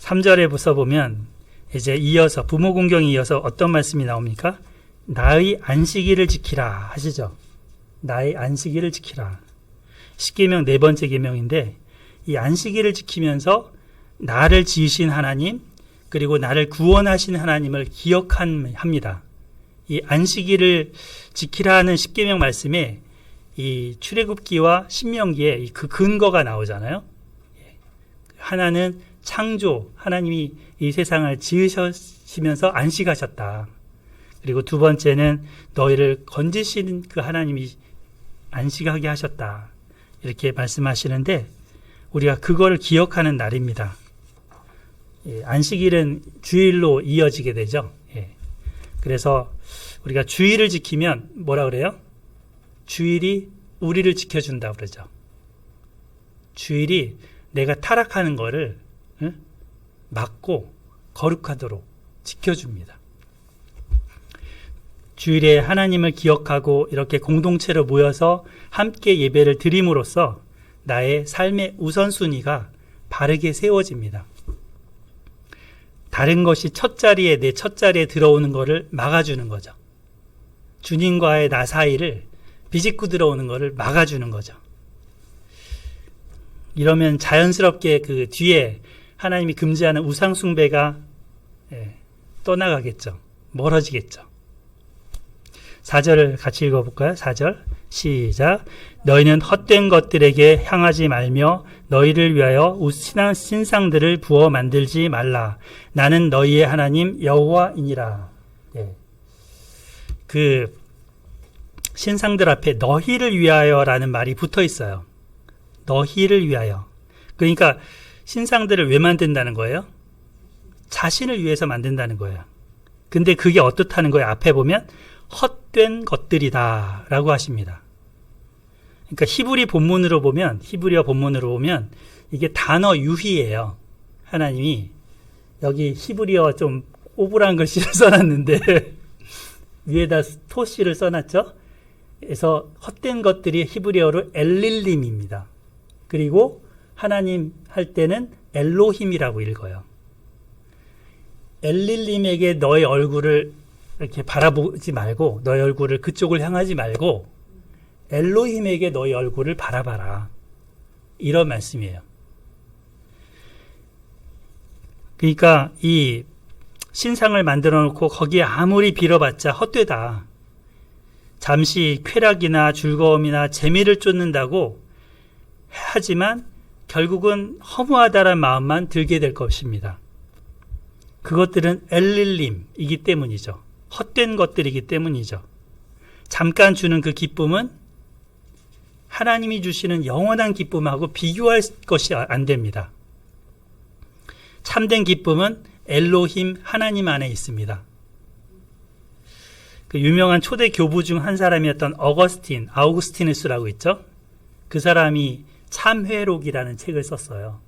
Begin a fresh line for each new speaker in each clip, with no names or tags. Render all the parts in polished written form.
3절에 보면 이제 이어서 부모 공경에 이어서 어떤 말씀이 나옵니까? 나의 안식일을 지키라 하시죠. 나의 안식일을 지키라. 십계명 네 번째 계명인데 이 안식일을 지키면서 나를 지으신 하나님 그리고 나를 구원하신 하나님을 기억합니다. 이 안식일을 지키라는 십계명 말씀에 이 출애굽기와 신명기에 그 근거가 나오잖아요. 하나는 창조, 하나님이 이 세상을 지으시면서 안식하셨다. 그리고 두 번째는 너희를 건지신 그 하나님이 안식하게 하셨다. 이렇게 말씀하시는데 우리가 그거를 기억하는 날입니다. 안식일은 주일로 이어지게 되죠. 그래서 우리가 주일을 지키면 뭐라 그래요? 주일이 우리를 지켜준다 그러죠. 주일이 내가 타락하는 거를 막고 거룩하도록 지켜줍니다. 주일에 하나님을 기억하고 이렇게 공동체로 모여서 함께 예배를 드림으로써 나의 삶의 우선순위가 바르게 세워집니다. 다른 것이 내 첫 자리에 들어오는 것을 막아주는 거죠. 주님과의 나 사이를 비집고 들어오는 것을 막아주는 거죠. 이러면 자연스럽게 그 뒤에 하나님이 금지하는 우상숭배가 떠나가겠죠. 멀어지겠죠. 4절을 같이 읽어볼까요? 4절 시작. 너희는 헛된 것들에게 향하지 말며 너희를 위하여 신상들을 부어 만들지 말라. 나는 너희의 하나님 여호와이니라. 그 신상들 앞에 너희를 위하여라는 말이 붙어 있어요. 너희를 위하여. 그러니까 신상들을 왜 만든다는 거예요? 자신을 위해서 만든다는 거예요. 근데 그게 어떻다는 거예요? 앞에 보면 헛된 것들이다 라고 하십니다. 그러니까 히브리어 본문으로 보면 이게 단어 유희예요. 하나님이 여기 히브리어 좀 오브라한 글씨를 써놨는데 위에다 토시를 써놨죠. 그래서 헛된 것들이 히브리어로 엘릴림입니다. 그리고 하나님 할 때는 엘로힘이라고 읽어요. 엘릴림에게 너의 얼굴을 이렇게 바라보지 말고 너의 얼굴을 그쪽을 향하지 말고 엘로힘에게 너의 얼굴을 바라봐라. 이런 말씀이에요. 그러니까 이 신상을 만들어 놓고 거기에 아무리 빌어봤자 헛되다. 잠시 쾌락이나 즐거움이나 재미를 쫓는다고 하지만 결국은 허무하다란 마음만 들게 될 것입니다. 그것들은 엘릴림이기 때문이죠. 헛된 것들이기 때문이죠. 잠깐 주는 그 기쁨은 하나님이 주시는 영원한 기쁨하고 비교할 것이 안 됩니다. 참된 기쁨은 엘로힘 하나님 안에 있습니다. 그 유명한 초대 교부 중 한 사람이었던 아우구스티누스라고 있죠. 그 사람이 참회록이라는 책을 썼어요.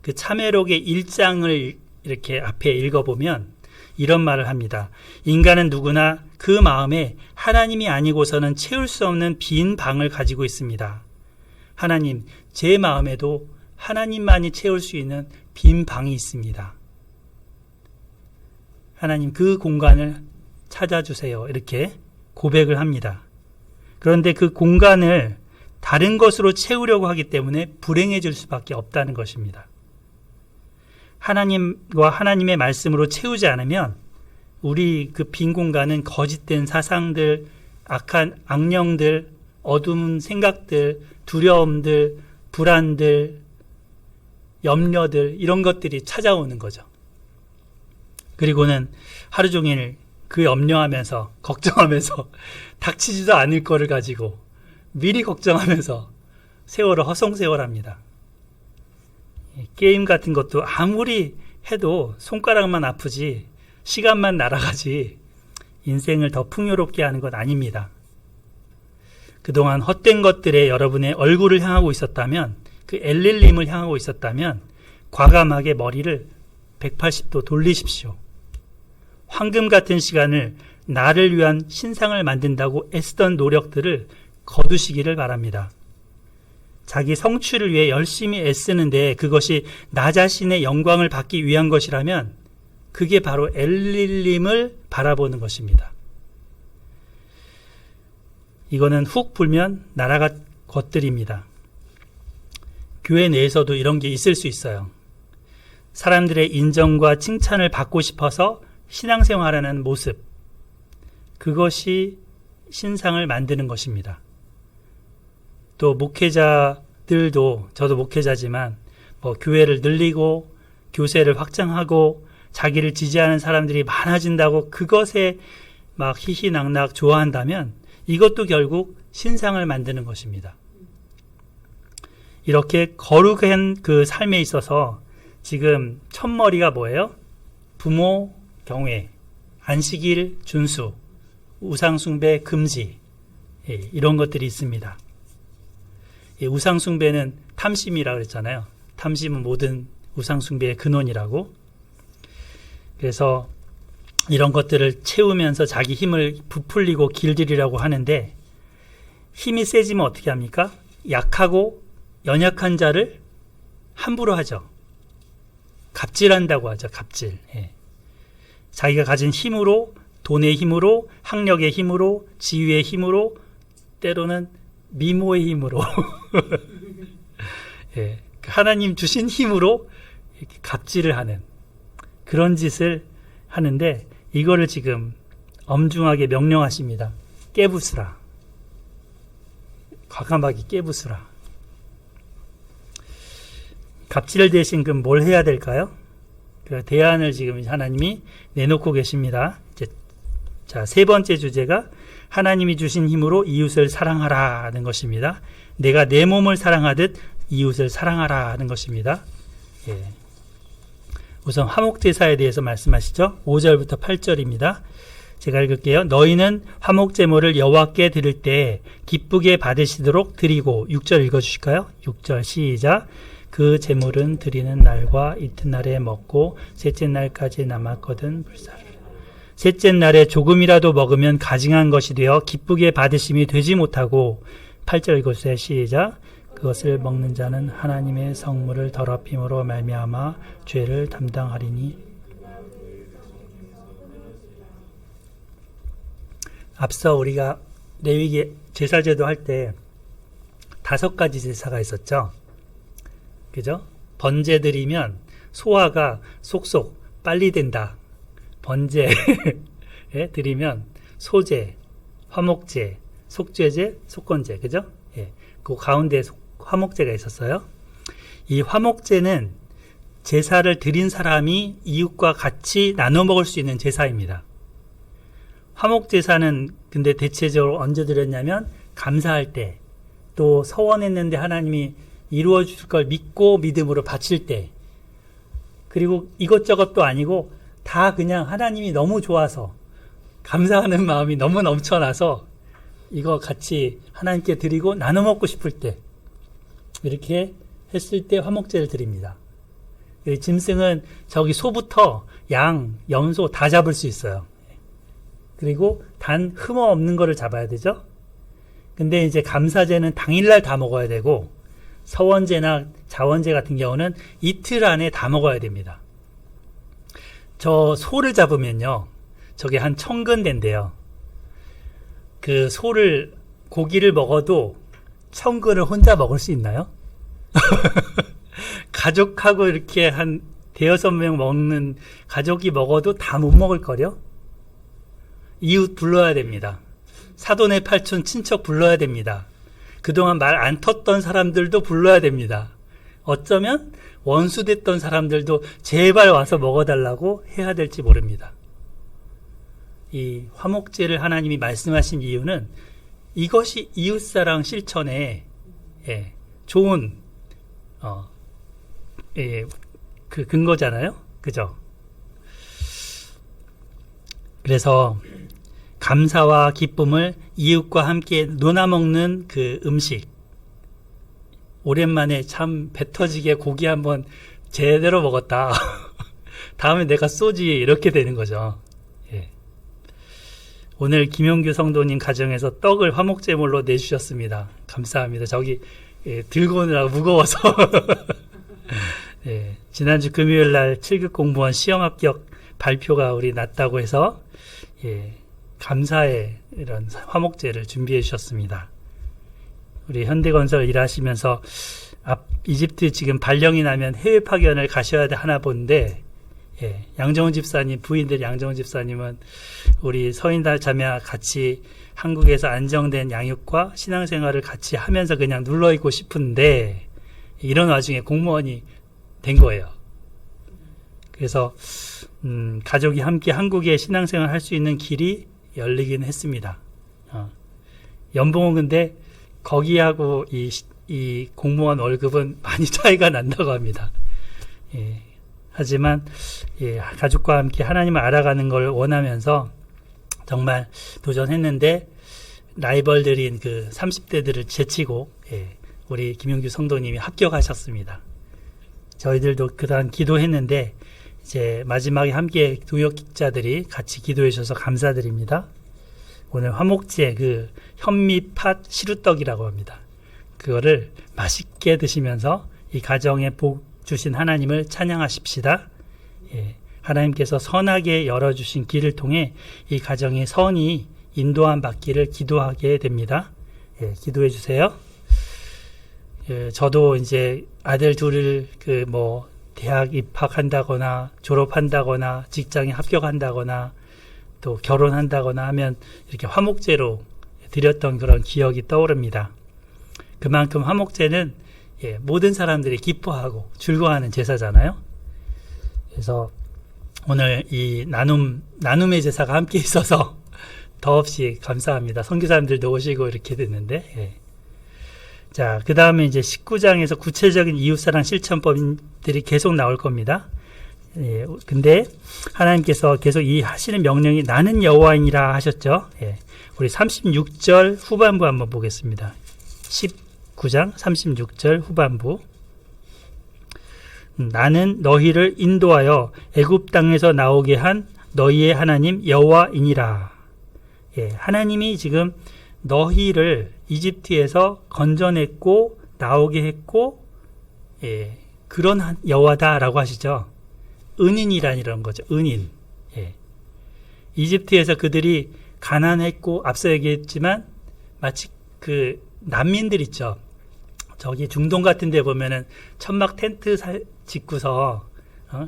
그 참회록의 1장을 이렇게 앞에 읽어보면 이런 말을 합니다. 인간은 누구나 그 마음에 하나님이 아니고서는 채울 수 없는 빈 방을 가지고 있습니다. 하나님, 제 마음에도 하나님만이 채울 수 있는 빈 방이 있습니다. 하나님, 그 공간을 찾아주세요. 이렇게 고백을 합니다. 그런데 그 공간을 다른 것으로 채우려고 하기 때문에 불행해질 수밖에 없다는 것입니다. 하나님과 하나님의 말씀으로 채우지 않으면 우리 그 빈 공간은 거짓된 사상들, 악한 악령들, 어두운 생각들, 두려움들, 불안들, 염려들 이런 것들이 찾아오는 거죠. 그리고는 하루 종일 그 염려하면서 걱정하면서 닥치지도 않을 거를 가지고 미리 걱정하면서 세월을 허송세월합니다. 게임 같은 것도 아무리 해도 손가락만 아프지 시간만 날아가지 인생을 더 풍요롭게 하는 건 아닙니다. 그동안 헛된 것들에 여러분의 얼굴을 향하고 있었다면, 그 엘릴림을 향하고 있었다면 과감하게 머리를 180도 돌리십시오. 황금 같은 시간을 나를 위한 신상을 만든다고 애쓰던 노력들을 거두시기를 바랍니다. 자기 성취를 위해 열심히 애쓰는데 그것이 나 자신의 영광을 받기 위한 것이라면 그게 바로 엘릴림을 바라보는 것입니다. 이거는 훅 불면 날아가 것들입니다. 교회 내에서도 이런 게 있을 수 있어요. 사람들의 인정과 칭찬을 받고 싶어서 신앙생활하는 모습, 그것이 신상을 만드는 것입니다. 또 목회자들도, 저도 목회자지만 교회를 늘리고 교세를 확장하고 자기를 지지하는 사람들이 많아진다고 그것에 막 희희낙낙 좋아한다면 이것도 결국 신상을 만드는 것입니다. 이렇게 거룩한 그 삶에 있어서 지금 첫머리가 뭐예요? 부모 경외, 안식일 준수, 우상숭배 금지, 이런 것들이 있습니다. 우상숭배는 탐심이라고 그랬잖아요. 탐심은 모든 우상숭배의 근원이라고. 그래서 이런 것들을 채우면서 자기 힘을 부풀리고 길들이려고 하는데, 힘이 세지면 어떻게 합니까? 약하고 연약한 자를 함부로 하죠. 갑질한다고 하죠. 갑질. 자기가 가진 힘으로, 돈의 힘으로, 학력의 힘으로, 지위의 힘으로, 때로는 미모의 힘으로 하나님 주신 힘으로 이렇게 갑질을 하는 그런 짓을 하는데, 이거를 지금 엄중하게 명령하십니다. 깨부수라. 과감하게 깨부수라. 갑질 대신 그럼 뭘 해야 될까요? 그 대안을 지금 하나님이 내놓고 계십니다. 자, 세 번째 주제가 하나님이 주신 힘으로 이웃을 사랑하라는 것입니다. 내가 내 몸을 사랑하듯 이웃을 사랑하라는 것입니다. 우선 화목제사에 대해서 말씀하시죠. 5절부터 8절입니다. 제가 읽을게요. 너희는 화목제물을 여호와께 드릴 때 기쁘게 받으시도록 드리고, 6절 읽어주실까요? 6절 시작. 그 제물은 드리는 날과 이튿날에 먹고 셋째 날까지 남았거든 불사르라. 셋째 날에 조금이라도 먹으면 가증한 것이 되어 기쁘게 받으심이 되지 못하고, 8절 읽어주세요. 시작. 그것을 먹는 자는 하나님의 성물을 더럽힘으로 말미암아 죄를 담당하리니. 앞서 우리가 레위기 제사제도 할 때 5가지 제사가 있었죠. 그죠? 번제 드리면 소화가 속속 빨리 된다. 번제 드리면 소제, 화목제, 속죄제, 속건제, 그죠? 그 가운데 화목제가 있었어요. 이 화목제는 제사를 드린 사람이 이웃과 같이 나눠 먹을 수 있는 제사입니다. 화목제사는 근데 대체적으로 언제 드렸냐면 감사할 때, 또 서원했는데 하나님이 이루어 주실 걸 믿고 믿음으로 바칠 때, 그리고 이것저것도 아니고 다 그냥 하나님이 너무 좋아서 감사하는 마음이 너무 넘쳐나서 이거 같이 하나님께 드리고 나눠 먹고 싶을 때, 이렇게 했을 때 화목제를 드립니다. 짐승은 저기 소부터 양, 염소 다 잡을 수 있어요. 그리고 단 흠어 없는 거를 잡아야 되죠. 근데 이제 감사제는 당일날 다 먹어야 되고, 서원제나 자원제 같은 경우는 이틀 안에 다 먹어야 됩니다. 저 소를 잡으면요, 저게 한 1000근 된대요. 그 소를, 고기를 먹어도 1000근을 혼자 먹을 수 있나요? 가족하고 이렇게 한 5-6명 먹는 가족이 먹어도 다 못 먹을 거려? 이웃 불러야 됩니다. 사돈의 팔촌 친척 불러야 됩니다. 그동안 말 안 텄던 사람들도 불러야 됩니다. 어쩌면 원수됐던 사람들도 제발 와서 먹어달라고 해야 될지 모릅니다. 이 화목제를 하나님이 말씀하신 이유는 이것이 이웃사랑 실천의 좋은 그 근거잖아요. 그죠? 그래서 감사와 기쁨을 이웃과 함께 나눠먹는 그 음식, 오랜만에 참 배 터지게 고기 한번 제대로 먹었다. 다음에 내가 쏘지, 이렇게 되는 거죠. 오늘 김용규 성도님 가정에서 떡을 화목제물로 내주셨습니다. 감사합니다. 저기 예, 들고 오느라고 무거워서 예, 지난주 금요일 날 7급 공무원 시험 합격 발표가 우리 났다고 해서 예, 감사의 이런 화목제를 준비해 주셨습니다. 우리 현대건설 일하시면서 이집트 지금 발령이 나면 해외 파견을 가셔야 하나 본데 예, 양정훈 집사님, 부인들 양정훈 집사님은 우리 서인달 자매와 같이 한국에서 안정된 양육과 신앙생활을 같이 하면서 그냥 눌러있고 싶은데 이런 와중에 공무원이 된 거예요. 그래서 가족이 함께 한국에 신앙생활 할 수 있는 길이 열리긴 했습니다. 연봉은 근데 거기하고 이 공무원 월급은 많이 차이가 난다고 합니다. 예. 하지만 예, 가족과 함께 하나님을 알아가는 걸 원하면서 정말 도전했는데 라이벌들인 그 30대들을 제치고 예, 우리 김용규 성도님이 합격하셨습니다. 저희들도 그동안 기도했는데 이제 마지막에 함께 교역자들이 같이 기도해 주셔서 감사드립니다. 오늘 화목제 그 현미팥 시루떡이라고 합니다. 그거를 맛있게 드시면서 이 가정에 복 주신 하나님을 찬양하십시다. 예, 하나님께서 선하게 열어주신 길을 통해 이 가정의 선이 인도함 받기를 기도하게 됩니다. 예, 기도해 주세요. 예, 저도 이제 아들 둘을 대학 입학한다거나 졸업한다거나 직장에 합격한다거나 또 결혼한다거나 하면 이렇게 화목제로 드렸던 그런 기억이 떠오릅니다. 그만큼 화목제는 예, 모든 사람들이 기뻐하고 즐거워하는 제사잖아요. 그래서 오늘 이 나눔의 제사가 함께 있어서 더없이 감사합니다. 선교사님들도 오시고 이렇게 됐는데. 예. 자, 그 다음에 이제 19장에서 구체적인 이웃사랑 실천법들이 계속 나올 겁니다. 예, 근데 하나님께서 계속 이 하시는 명령이 나는 여호와이니라 하셨죠. 예, 우리 36절 후반부 한번 보겠습니다. 19장 36절 후반부. 나는 너희를 인도하여 애굽 땅에서 나오게 한 너희의 하나님 여호와이니라. 예, 하나님이 지금 너희를 이집트에서 건져냈고 나오게 했고, 예, 그런 여호와다라고 하시죠. 은인이라는 거죠. 은인. 예. 이집트에서 그들이 가난했고 앞서 얘기했지만 마치 그 난민들 있죠. 저기 중동 같은 데 보면은 천막 텐트 짓고서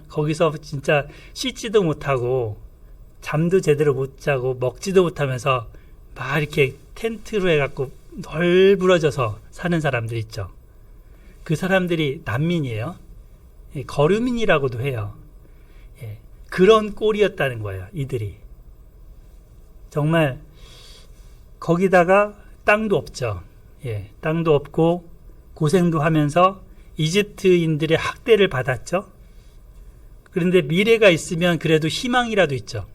거기서 진짜 씻지도 못하고 잠도 제대로 못 자고 먹지도 못하면서 막 이렇게 텐트로 해갖고 널브러져서 사는 사람들 있죠. 그 사람들이 난민이에요. 거류민이라고도 해요. 예, 그런 꼴이었다는 거예요. 이들이. 정말 거기다가 땅도 없죠. 예, 땅도 없고 고생도 하면서 이집트인들의 학대를 받았죠. 그런데 미래가 있으면 그래도 희망이라도 있죠.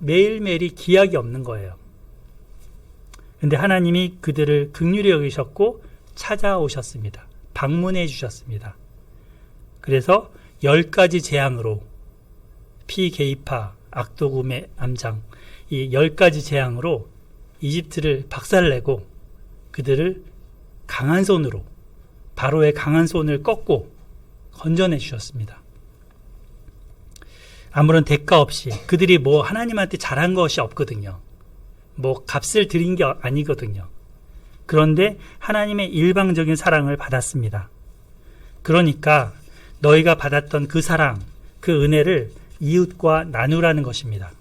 매일매일이 기약이 없는 거예요. 그런데 하나님이 그들을 긍휼히 여기셨고 찾아오셨습니다. 방문해 주셨습니다. 그래서 10가지 재앙으로 피게이파, 악도금의 암장, 이 10가지 재앙으로 이집트를 박살내고 그들을 강한 손으로, 바로의 강한 손을 꺾고 건져내 주셨습니다. 아무런 대가 없이. 그들이 뭐 하나님한테 잘한 것이 없거든요. 뭐 값을 드린 게 아니거든요. 그런데 하나님의 일방적인 사랑을 받았습니다. 그러니까 너희가 받았던 그 사랑, 그 은혜를 이웃과 나누라는 것입니다.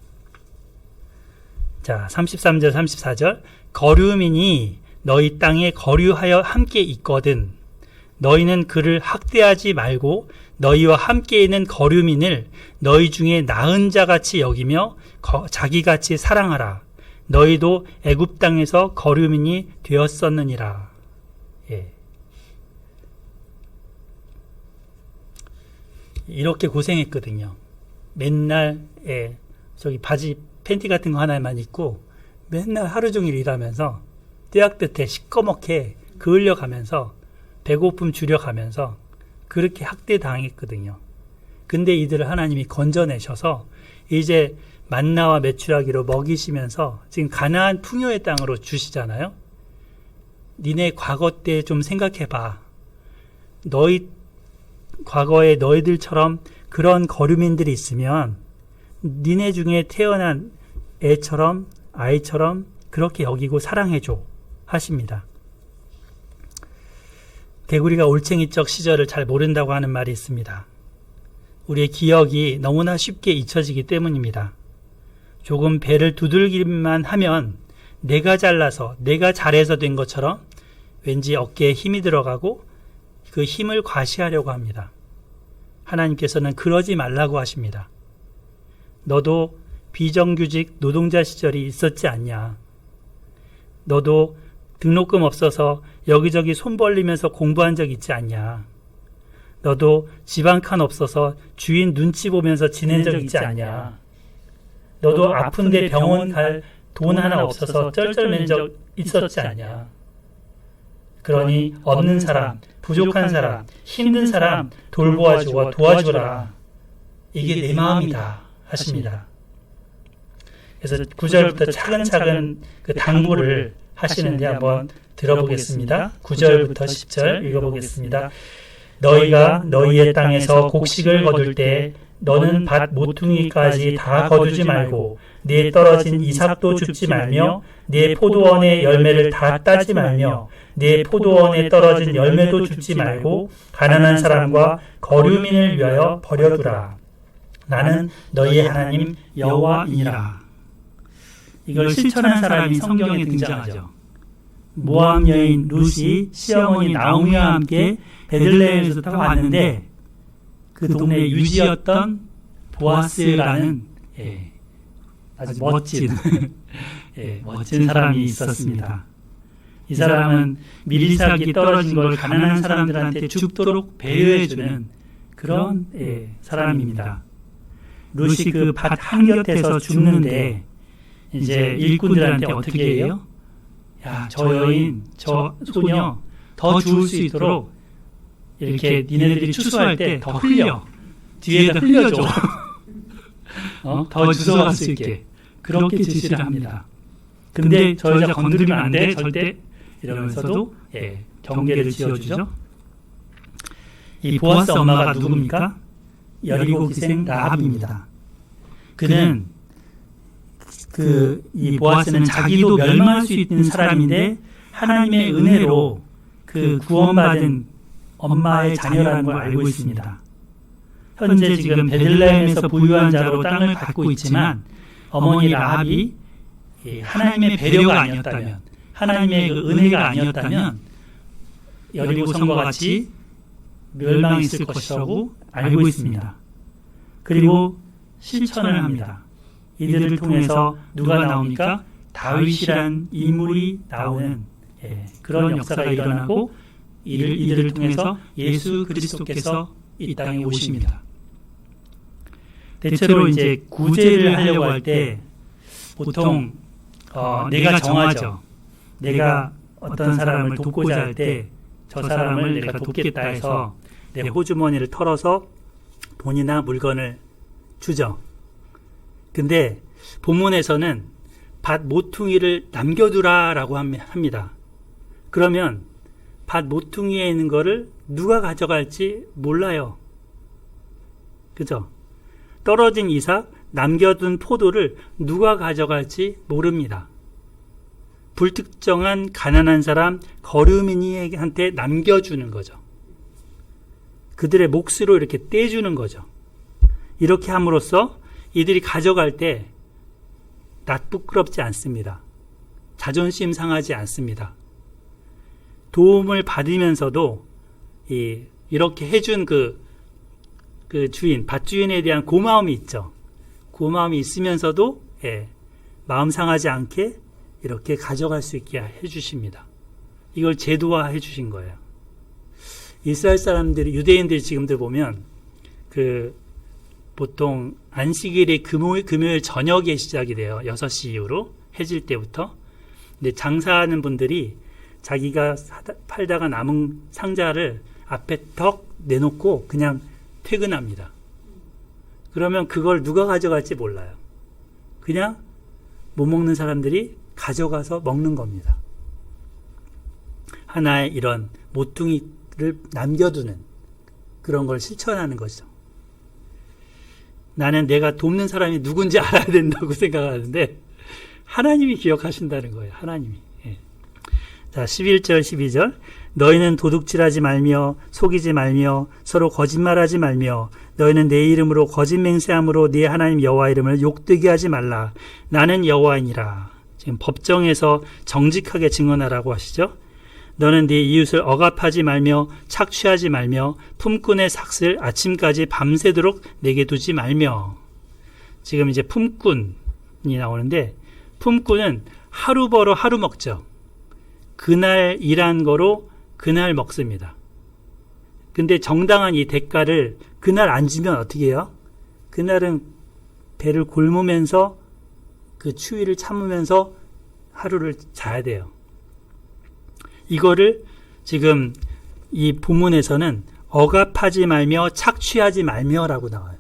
자, 33절 34절. 거류민이 너희 땅에 거류하여 함께 있거든 너희는 그를 학대하지 말고 너희와 함께 있는 거류민을 너희 중에 나은 자같이 여기며 자기같이 사랑하라. 너희도 애굽 땅에서 거류민이 되었었느니라. 예. 이렇게 고생했거든요. 맨날 저기 바지 팬티 같은 거 하나만 입고 맨날 하루 종일 일하면서 떼약볕에 시꺼멓게 그을려가면서 배고픔 줄여가면서 그렇게 학대당했거든요. 근데 이들을 하나님이 건져내셔서 이제 만나와 메추라기로 먹이시면서 지금 가나안 풍요의 땅으로 주시잖아요. 니네 과거 때 좀 생각해봐. 너희 과거에 너희들처럼 그런 거류민들이 있으면 니네 중에 태어난 애처럼 아이처럼 그렇게 여기고 사랑해줘 하십니다. 개구리가 올챙이적 시절을 잘 모른다고 하는 말이 있습니다. 우리의 기억이 너무나 쉽게 잊혀지기 때문입니다. 조금 배를 두들기만 하면 내가 잘나서 내가 잘해서 된 것처럼 왠지 어깨에 힘이 들어가고 그 힘을 과시하려고 합니다. 하나님께서는 그러지 말라고 하십니다. 너도 비정규직 노동자 시절이 있었지 않냐. 너도 등록금 없어서 여기저기 손 벌리면서 공부한 적 있지 않냐. 너도 집 한 칸 없어서 주인 눈치 보면서 지낸 적 있지 않냐. 너도 아픈데 병원 갈 돈 하나 없어서 쩔쩔맨 적 있었지 않냐. 그러니 없는 사람, 부족한 사람, 힘든 사람 돌보아주고 도와주라. 이게 내 마음이다 하십니다. 그래서 9절부터 차근차근 그 당부를 하시는데 한번 들어보겠습니다. 9절부터 10절 읽어보겠습니다. 너희가 너희의 땅에서 곡식을 거둘 때 너는 밭 모퉁이까지 다 거두지 말고 네 떨어진 이삭도 줍지 말며 네 포도원의 열매를 다 따지 말며 네 포도원에 떨어진 열매도 줍지 말고 가난한 사람과 거류민을 위하여 버려두라. 나는 너희의 하나님 여호와이니라. 이걸 실천한 사람이 성경에 등장하죠. 모압 여인 룻이 시어머니 나오미와 함께 베들레헴에서 타고 왔는데 그 동네 유지였던 보아스라는 아주 멋진 멋진 사람이 있었습니다. 이 사람은 밀리삭이 떨어진 걸 가난한 사람들한테 죽도록 배려해주는 그런 사람입니다. 룻이 그 밭 한곁에서 죽는데 이제 일꾼들한테 어떻게 해요? 야, 저 여인, 저 소녀 더 죽을 수 있도록 이렇게 니네들이 추수할 때 더 흘려. 뒤에다 흘려줘. 더 주워갈 수 있게. 그렇게 지시를 합니다. 근데 저 여자 건드리면 안 돼, 절대. 이러면서도 경계를 지어주죠. 이 보아스 엄마가 누굽니까? 여리고 기생 라합입니다. 그는 이 보아스는 자기도 멸망할 수 있는 사람인데 하나님의 은혜로 그 구원받은 엄마의 자녀라는 걸 알고 있습니다. 현재 지금 베들레헴에서 부유한 자로 땅을 갖고 있지만 어머니 라합이 하나님의 배려가 아니었다면, 하나님의 그 은혜가 아니었다면 여리고 성과 같이 멸망했을 것이라고 알고 있습니다. 그리고 실천을 합니다. 이들을 통해서 누가 나옵니까? 다윗이란 인물이 나오는 그런 역사가 일어나고 이들을 통해서 예수 그리스도께서 이 땅에 오십니다. 대체로 이제 구제를 하려고 할 때 보통 내가 정하죠. 내가 어떤 사람을 돕고자 할 때 저 사람을 내가 돕겠다 해서 내 호주머니를 털어서 돈이나 물건을 주죠. 근데 본문에서는 밭 모퉁이를 남겨두라라고 합니다. 그러면 밭 모퉁이에 있는 거를 누가 가져갈지 몰라요. 그죠? 떨어진 이삭, 남겨둔 포도를 누가 가져갈지 모릅니다. 불특정한 가난한 사람, 거류민이한테 남겨주는 거죠. 그들의 몫으로 이렇게 떼주는 거죠. 이렇게 함으로써 이들이 가져갈 때 낯부끄럽지 않습니다. 자존심 상하지 않습니다. 도움을 받으면서도 이렇게 해준 그 주인, 밭주인에 대한 고마움이 있죠. 고마움이 있으면서도 마음 상하지 않게 이렇게 가져갈 수 있게 해주십니다. 이걸 제도화해 주신 거예요. 이스라엘 사람들이, 유대인들이 지금들 보면 보통 안식일이 금요일 저녁에 시작이 돼요. 6시 이후로 해질 때부터. 근데 장사하는 분들이 자기가 팔다가 남은 상자를 앞에 턱 내놓고 그냥 퇴근합니다. 그러면 그걸 누가 가져갈지 몰라요. 그냥 못 먹는 사람들이 가져가서 먹는 겁니다. 하나의 이런 모퉁이를 남겨두는 그런 걸 실천하는 거죠. 나는 내가 돕는 사람이 누군지 알아야 된다고 생각하는데 하나님이 기억하신다는 거예요. 하나님이. 예. 자, 11절 12절 너희는 도둑질하지 말며 속이지 말며 서로 거짓말하지 말며 너희는 내 이름으로 거짓 맹세함으로 네 하나님 여호와 이름을 욕되게 하지 말라. 나는 여호와이니라. 지금 법정에서 정직하게 증언하라고 하시죠. 너는 네 이웃을 억압하지 말며 착취하지 말며 품꾼의 삭슬 아침까지 밤새도록 내게 두지 말며. 지금 이제 품꾼이 나오는데 품꾼은 하루 벌어 하루 먹죠. 그날 일한 거로 그날 먹습니다. 근데 정당한 이 대가를 그날 안 주면 어떻게 해요? 그날은 배를 곪으면서 그 추위를 참으면서 하루를 자야 돼요. 이거를 지금 이 본문에서는 억압하지 말며 착취하지 말며라고 나와요.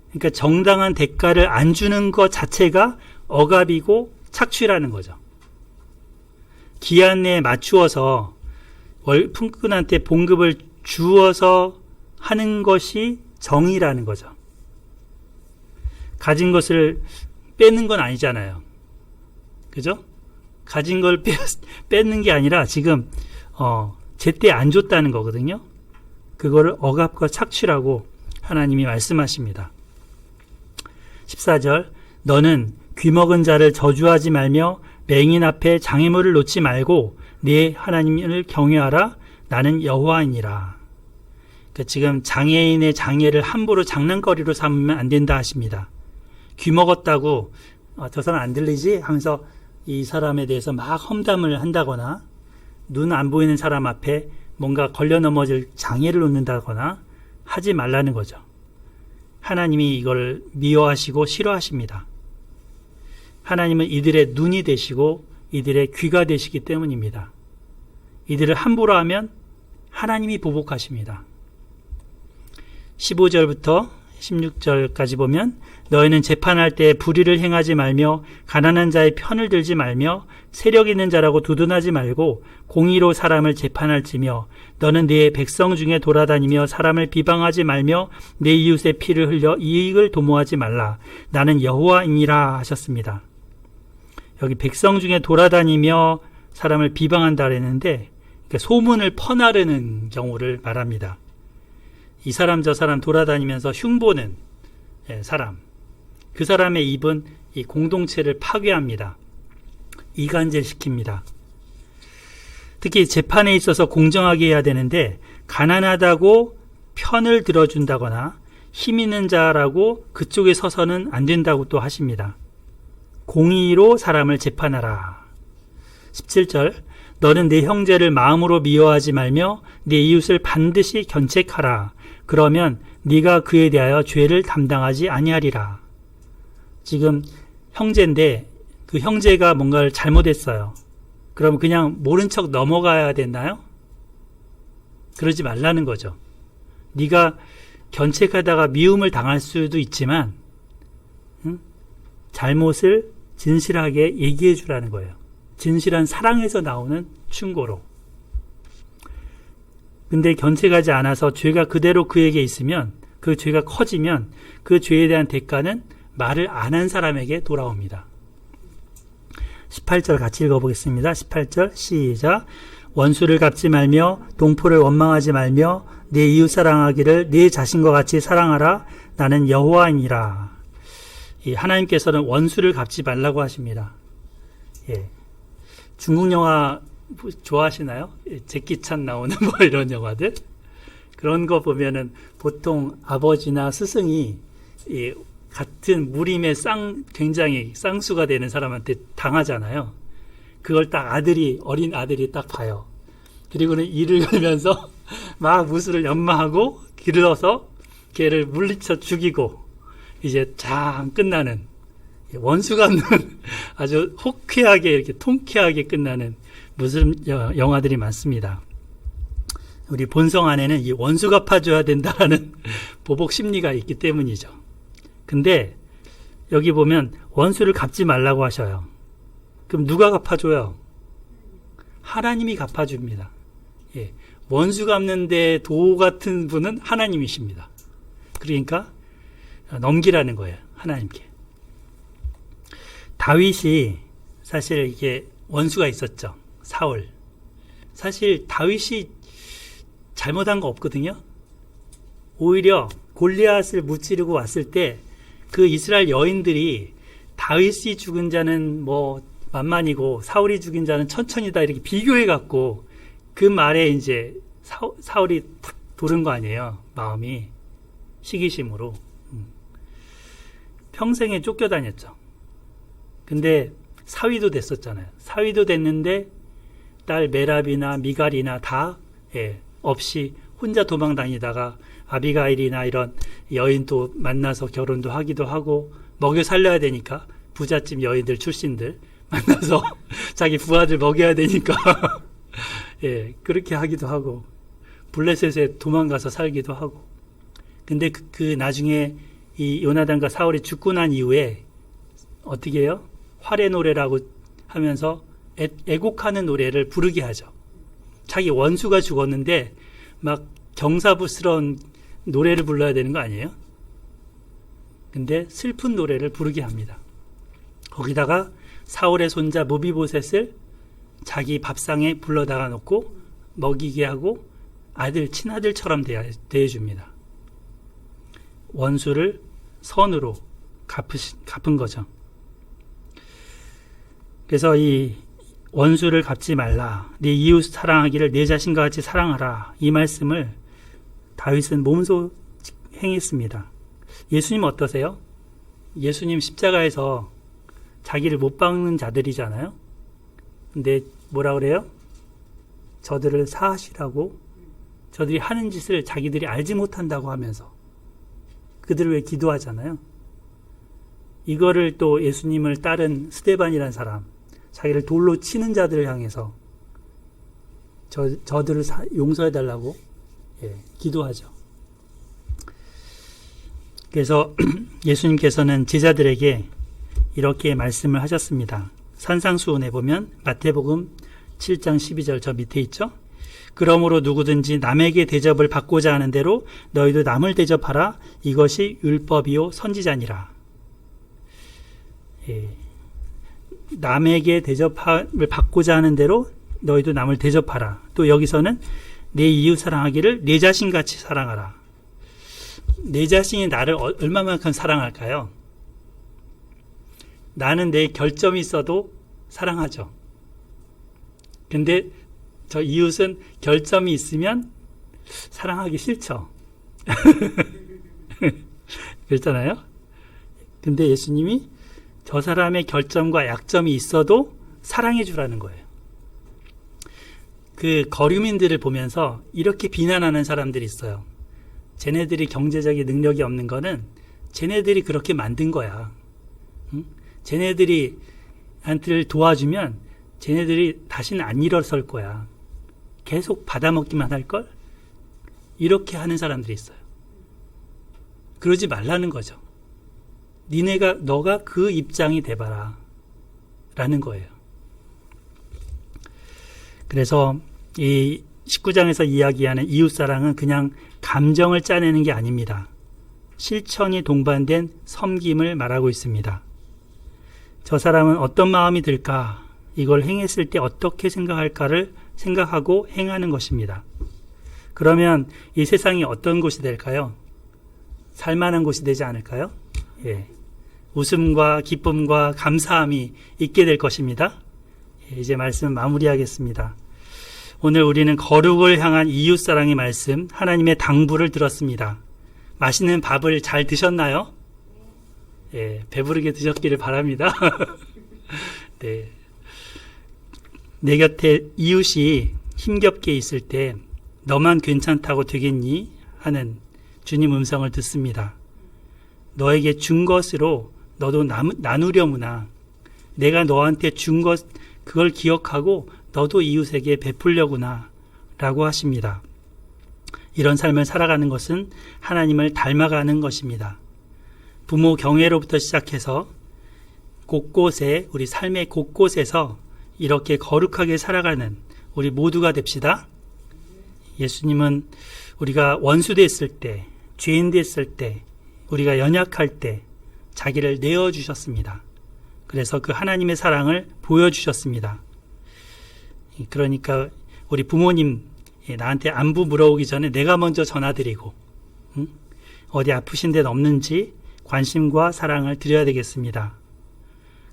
그러니까 정당한 대가를 안 주는 것 자체가 억압이고 착취라는 거죠. 기한 내에 맞추어서 품꾼한테 봉급을 주어서 하는 것이 정의라는 거죠. 가진 것을 빼는 건 아니잖아요. 그죠? 가진 걸 뺏는 게 아니라 지금 제때 안 줬다는 거거든요. 그거를 억압과 착취라고 하나님이 말씀하십니다. 14절 너는 귀먹은 자를 저주하지 말며 맹인 앞에 장애물을 놓지 말고 네 하나님을 경외하라. 나는 여호와이니라. 그러니까 지금 장애인의 장애를 함부로 장난거리로 삼으면 안 된다 하십니다. 귀먹었다고 저 사람 안 들리지? 하면서 이 사람에 대해서 막 험담을 한다거나 눈 안 보이는 사람 앞에 뭔가 걸려 넘어질 장애를 놓는다거나 하지 말라는 거죠. 하나님이 이걸 미워하시고 싫어하십니다. 하나님은 이들의 눈이 되시고 이들의 귀가 되시기 때문입니다. 이들을 함부로 하면 하나님이 보복하십니다. 15절부터 16절까지 보면 너희는 재판할 때 불의를 행하지 말며 가난한 자의 편을 들지 말며 세력 있는 자라고 두둔하지 말고 공의로 사람을 재판할지며 너는 네 백성 중에 돌아다니며 사람을 비방하지 말며 내 이웃의 피를 흘려 이익을 도모하지 말라. 나는 여호와이니라 하셨습니다. 여기 백성 중에 돌아다니며 사람을 비방한다 그랬는데 그러니까 소문을 퍼나르는 경우를 말합니다. 이 사람 저 사람 돌아다니면서 흉보는 사람, 그 사람의 입은 이 공동체를 파괴합니다. 이간질시킵니다. 특히 재판에 있어서 공정하게 해야 되는데 가난하다고 편을 들어준다거나 힘 있는 자라고 그쪽에 서서는 안 된다고 또 하십니다. 공의로 사람을 재판하라. 17절 너는 내 형제를 마음으로 미워하지 말며 내 이웃을 반드시 견책하라. 그러면 네가 그에 대하여 죄를 담당하지 아니하리라. 지금 형제인데 그 형제가 뭔가를 잘못했어요. 그럼 그냥 모른 척 넘어가야 되나요? 그러지 말라는 거죠. 네가 견책하다가 미움을 당할 수도 있지만 잘못을 진실하게 얘기해 주라는 거예요. 진실한 사랑에서 나오는 충고로. 근데 견책하지 않아서 죄가 그대로 그에게 있으면 그 죄가 커지면 그 죄에 대한 대가는 말을 안 한 사람에게 돌아옵니다. 18절 같이 읽어보겠습니다. 18절 시작. 원수를 갚지 말며 동포를 원망하지 말며 내 이웃 사랑하기를 내 자신과 같이 사랑하라. 나는 여호와이니라. 하나님께서는 원수를 갚지 말라고 하십니다. 예. 중국 영화 좋아하시나요? 제키 찬 나오는 뭐 이런 영화들? 그런 거 보면은 보통 아버지나 스승이 같은 무림의 굉장히 쌍수가 되는 사람한테 당하잖아요. 그걸 딱 어린 아들이 딱 봐요. 그리고는 이를 걸면서 막 무술을 연마하고 길러서 걔를 물리쳐 죽이고 이제 장 끝나는 원수가 없는 아주 호쾌하게 이렇게 통쾌하게 끝나는 무슨 영화들이 많습니다. 우리 본성 안에는 이 원수 갚아줘야 된다는 보복 심리가 있기 때문이죠. 근데 여기 보면 원수를 갚지 말라고 하셔요. 그럼 누가 갚아줘요? 하나님이 갚아줍니다. 예. 원수 갚는데 도 같은 분은 하나님이십니다. 그러니까 넘기라는 거예요. 하나님께. 다윗이 사실 이게 원수가 있었죠. 사울. 사실 다윗이 잘못한 거 없거든요. 오히려 골리앗을 무찌르고 왔을 때 그 이스라엘 여인들이 다윗이 죽은 자는 뭐 만만이고 사울이 죽인 자는 천천히다 이렇게 비교해 갖고 그 말에 이제 사울이 탁 도른 거 아니에요. 마음이 시기심으로. 평생에 쫓겨다녔죠. 근데 사위도 됐었잖아요. 사위도 됐는데 딸 메랍이나 미갈이나 다 없이 혼자 도망 다니다가 아비가일이나 이런 여인도 만나서 결혼도 하기도 하고 먹여 살려야 되니까 부잣집 여인들 출신들 만나서 자기 부하들 먹여야 되니까 그렇게 하기도 하고 블레셋에 도망가서 살기도 하고. 근데 그 나중에 이 요나단과 사울이 죽고 난 이후에 어떻게 해요? 활의 노래라고 하면서 애곡하는 노래를 부르게 하죠. 자기 원수가 죽었는데 막 경사부스러운 노래를 불러야 되는 거 아니에요? 근데 슬픈 노래를 부르게 합니다. 거기다가 사울의 손자 무비보셋을 자기 밥상에 불러다가 놓고 먹이게 하고 친아들처럼 대해줍니다. 원수를 선으로 갚은 거죠. 그래서 이 원수를 갚지 말라. 네 이웃 사랑하기를 내 자신과 같이 사랑하라. 이 말씀을 다윗은 몸소 행했습니다. 예수님 어떠세요? 예수님 십자가에서 자기를 못 박는 자들이잖아요. 근데 뭐라 그래요? 저들을 사하시라고, 저들이 하는 짓을 자기들이 알지 못한다고 하면서 그들을 왜 기도하잖아요. 이거를 또 예수님을 따른 스데반이라는 사람, 자기를 돌로 치는 자들을 향해서 저들을 용서해달라고 기도하죠. 그래서 예수님께서는 제자들에게 이렇게 말씀을 하셨습니다. 산상수훈에 보면 마태복음 7장 12절 저 밑에 있죠. 그러므로 누구든지 남에게 대접을 받고자 하는 대로 너희도 남을 대접하라. 이것이 율법이요 선지자니라. 남에게 대접을 받고자 하는 대로 너희도 남을 대접하라. 또 여기서는 내 이웃 사랑하기를 내 자신같이 사랑하라. 내 자신이 나를 얼마만큼 사랑할까요? 나는 내 결점이 있어도 사랑하죠. 근데 저 이웃은 결점이 있으면 사랑하기 싫죠. 그렇잖아요. 근데 예수님이 저 사람의 결점과 약점이 있어도 사랑해 주라는 거예요. 그 거류민들을 보면서 이렇게 비난하는 사람들이 있어요. 쟤네들이 경제적인 능력이 없는 거는 쟤네들이 그렇게 만든 거야. 응? 쟤네들이 한테를 도와주면 쟤네들이 다시는 안 일어설 거야. 계속 받아먹기만 할걸? 이렇게 하는 사람들이 있어요. 그러지 말라는 거죠. 너가 그 입장이 돼봐라. 라는 거예요. 그래서 이 19장에서 이야기하는 이웃사랑은 그냥 감정을 짜내는 게 아닙니다. 실천이 동반된 섬김을 말하고 있습니다. 저 사람은 어떤 마음이 들까? 이걸 행했을 때 어떻게 생각할까를 생각하고 행하는 것입니다. 그러면 이 세상이 어떤 곳이 될까요? 살만한 곳이 되지 않을까요? 예. 웃음과 기쁨과 감사함이 있게 될 것입니다. 예, 이제 말씀 마무리하겠습니다. 오늘 우리는 거룩을 향한 이웃사랑의 말씀, 하나님의 당부를 들었습니다. 맛있는 밥을 잘 드셨나요? 예, 배부르게 드셨기를 바랍니다. 네. 내 곁에 이웃이 힘겹게 있을 때 너만 괜찮다고 되겠니? 하는 주님 음성을 듣습니다. 너에게 준 것으로 너도 나누려무나. 내가 너한테 준 것, 그걸 기억하고 너도 이웃에게 베풀려구나 라고 하십니다. 이런 삶을 살아가는 것은 하나님을 닮아가는 것입니다. 부모 경애로부터 시작해서 곳곳에, 우리 삶의 곳곳에서 이렇게 거룩하게 살아가는 우리 모두가 됩시다. 예수님은 우리가 원수 됐을 때, 죄인 됐을 때, 우리가 연약할 때 자기를 내어주셨습니다. 그래서 그 하나님의 사랑을 보여주셨습니다. 그러니까 우리 부모님 나한테 안부 물어오기 전에 내가 먼저 전화드리고 어디 아프신 데는 없는지 관심과 사랑을 드려야 되겠습니다.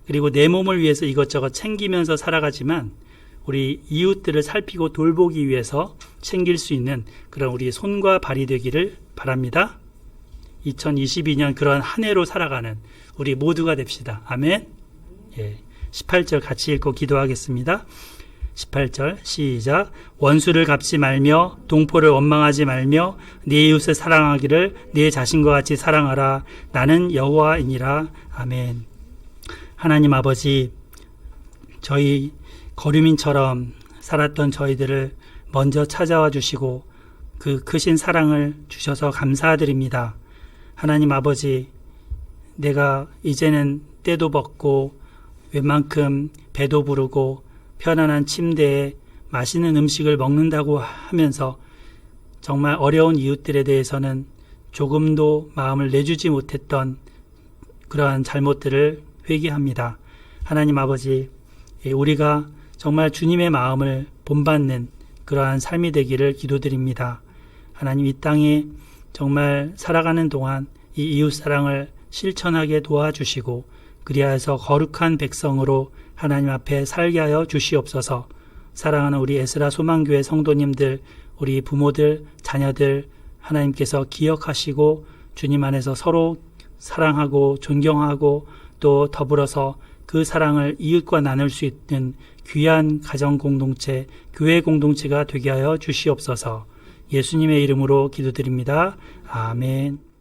그리고 내 몸을 위해서 이것저것 챙기면서 살아가지만 우리 이웃들을 살피고 돌보기 위해서 챙길 수 있는 그런 우리 손과 발이 되기를 바랍니다. 2022년 그런 한 해로 살아가는 우리 모두가 됩시다. 아멘. 18절 같이 읽고 기도하겠습니다. 18절 시작. 원수를 갚지 말며 동포를 원망하지 말며 네 이웃을 사랑하기를 네 자신과 같이 사랑하라. 나는 여호와이니라. 아멘. 하나님 아버지, 저희 거류민처럼 살았던 저희들을 먼저 찾아와 주시고 그 크신 사랑을 주셔서 감사드립니다. 하나님 아버지, 내가 이제는 때도 벗고 웬만큼 배도 부르고 편안한 침대에 맛있는 음식을 먹는다고 하면서 정말 어려운 이웃들에 대해서는 조금도 마음을 내주지 못했던 그러한 잘못들을 회개합니다. 하나님 아버지, 우리가 정말 주님의 마음을 본받는 그러한 삶이 되기를 기도드립니다. 하나님, 이 땅에 정말 살아가는 동안 이 이웃사랑을 실천하게 도와주시고 그리하여서 거룩한 백성으로 하나님 앞에 살게 하여 주시옵소서. 사랑하는 우리 에스라 소망교회 성도님들, 우리 부모들, 자녀들 하나님께서 기억하시고 주님 안에서 서로 사랑하고 존경하고 또 더불어서 그 사랑을 이웃과 나눌 수 있는 귀한 가정 공동체, 교회 공동체가 되게 하여 주시옵소서. 예수님의 이름으로 기도드립니다. 아멘.